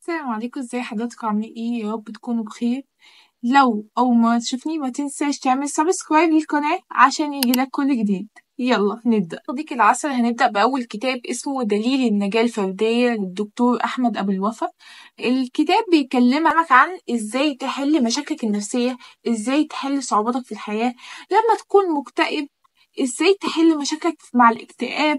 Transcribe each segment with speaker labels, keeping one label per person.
Speaker 1: السلام عليكم، ازاي حضراتكم؟ عاملين ايه؟ يا رب تكونوا بخير. لو اول مرة تشوفني ما تنساش تعمل سبسكرايب للقناة عشان يجيلك كل جديد. يلا نبدأ. صديقي العسل، هنبدأ بأول كتاب اسمه دليل النجاة الفردية للدكتور أحمد أبو الوفا. الكتاب بيكلمك عن ازاي تحل مشاكلك النفسية، ازاي تحل صعوباتك في الحياة لما تكون مكتئب، ازاي تحل مشاكلك مع الاكتئاب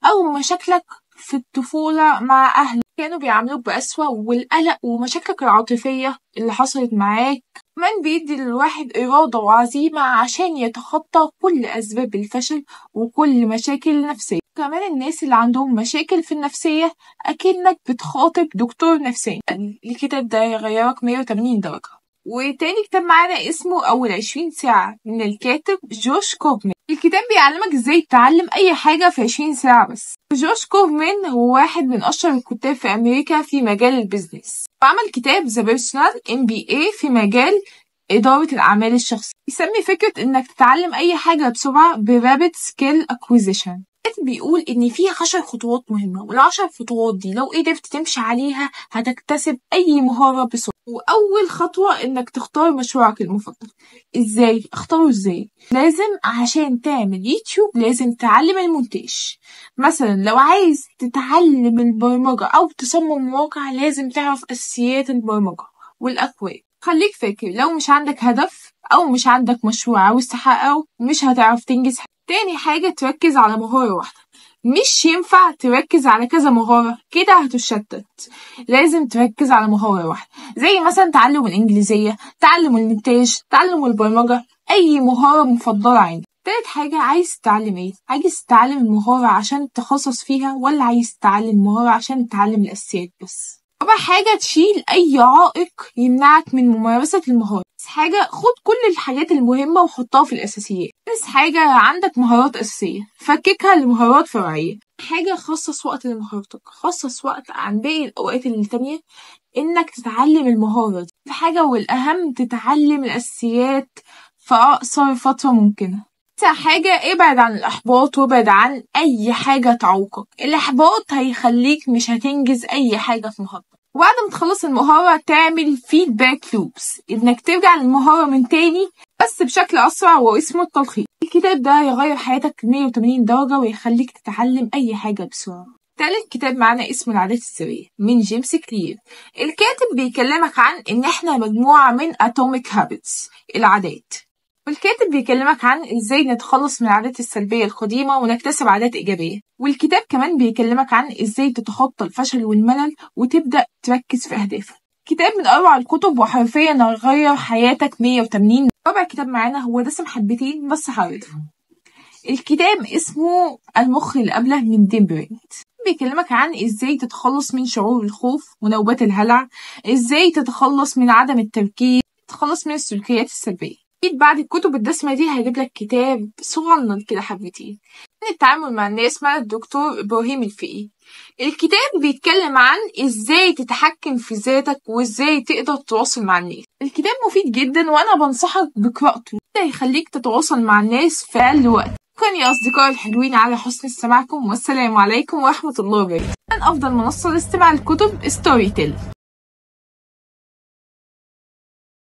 Speaker 1: أو مشاكلك في الطفولة مع أهلك كانوا بيعاملوك بأسوأ، والقلق ومشاكلك العاطفية اللي حصلت معاك. كمان بيدي للواحد إرادة وعزيمة عشان يتخطى كل أسباب الفشل وكل مشاكل النفسية. كمان الناس اللي عندهم مشاكل في النفسية أكنك بتخاطب دكتور نفسي. الكتاب ده يغيرك 180 درجة. وتاني كتاب معانا اسمه أول 20 ساعة من الكاتب جوش كوفمان. الكتاب بيعلمك ازاي تتعلم أي حاجة في 20 ساعة بس. جوش كوفمان هو واحد من أشهر الكتاب في أمريكا في مجال البيزنس، وعمل كتاب The Personal MBA في مجال إدارة الأعمال الشخصية. يسمي فكرة إنك تتعلم أي حاجة بسرعة Rapid Skill Acquisition. بيقول إن في 10 خطوات مهمة، والعشر خطوات دي لو قدرت تمشي عليها هتكتسب أي مهارة بسرعة. وأول خطوة إنك تختار مشروعك المفضل. إزاي؟ اختاره إزاي؟ لازم عشان تعمل يوتيوب لازم تتعلم المونتاج. مثلا لو عايز تتعلم البرمجة أو تصمم مواقع لازم تعرف أساسيات البرمجة والأكواد. خليك فاكر، لو مش عندك هدف أو مش عندك مشروع عاوز تحققه مش هتعرف تنجز. تاني حاجة تركز على مهارة واحدة، مش ينفع تركز على كذا مهارة كده هتشتت. لازم تركز على مهارة واحدة، زي مثلا تعلم الإنجليزية، تعلم المونتاج، تعلم البرمجة، أي مهارة مفضلة عندك. تالت حاجة، عايز تتعلم ايه؟ عايز تتعلم المهارة عشان تتخصص فيها ولا عايز تتعلم مهارة عشان تتعلم الأساسيات بس؟ رابع حاجة، تشيل أي عائق يمنعك من ممارسة المهارة. حاجة، خد كل الحاجات المهمة وحطها في الأساسيات. بس حاجة، عندك مهارات أساسية فككها لمهارات فرعية. حاجة، خصص وقت لمهارتك، خصص وقت عن باقي الأوقات التانية إنك تتعلم المهارة دي. في حاجة والأهم، تتعلم الأساسيات في أقصر فترة ممكنة. حاجة، ابعد عن الإحباط وابعد عن أي حاجة تعوقك. الإحباط هيخليك مش هتنجز أي حاجة في مهارتك. وبعد ما تخلص المهارة تعمل فيدباك لوبس، إنك ترجع للمهارة من تاني بس بشكل أسرع، واسمه التلخيص. الكتاب ده يغير حياتك 180 درجة ويخليك تتعلم أي حاجة بسرعة. تالت كتاب معنا اسمه العادات السرية من جيمس كلير. الكاتب بيكلمك عن إن إحنا مجموعة من atomic habits، العادات. والكاتب بيكلمك عن ازاي نتخلص من العادات السلبية القديمة ونكتسب عادات إيجابية. والكتاب كمان بيكلمك عن ازاي تتخطى الفشل والملل وتبدأ تركز في أهدافك. كتاب من أروع الكتب وحرفيا هيغير حياتك 180. رابع كتاب معانا هو دسم حبتين بس حارته. الكتاب اسمه المخ الأبله من دين برينت. بيكلمك عن ازاي تتخلص من شعور الخوف ونوبات الهلع، ازاي تتخلص من عدم التركيز، تتخلص من السلوكيات السلبية. أكيد بعد الكتب الدسمة دي هجيب لك كتاب صغنن كده حبتين عن التعامل مع الناس مع الدكتور إبراهيم الفقي. الكتاب بيتكلم عن ازاي تتحكم في ذاتك وازاي تقدر تتواصل مع الناس. الكتاب مفيد جدا وانا بنصحك بقراءته، ده يخليك تتواصل مع الناس في أقل وقت. كان يا أصدقائي الحلوين على حسن استماعكم، والسلام عليكم ورحمة الله وبركاته. من أفضل منصة لاستماع الكتب ستوري تيل.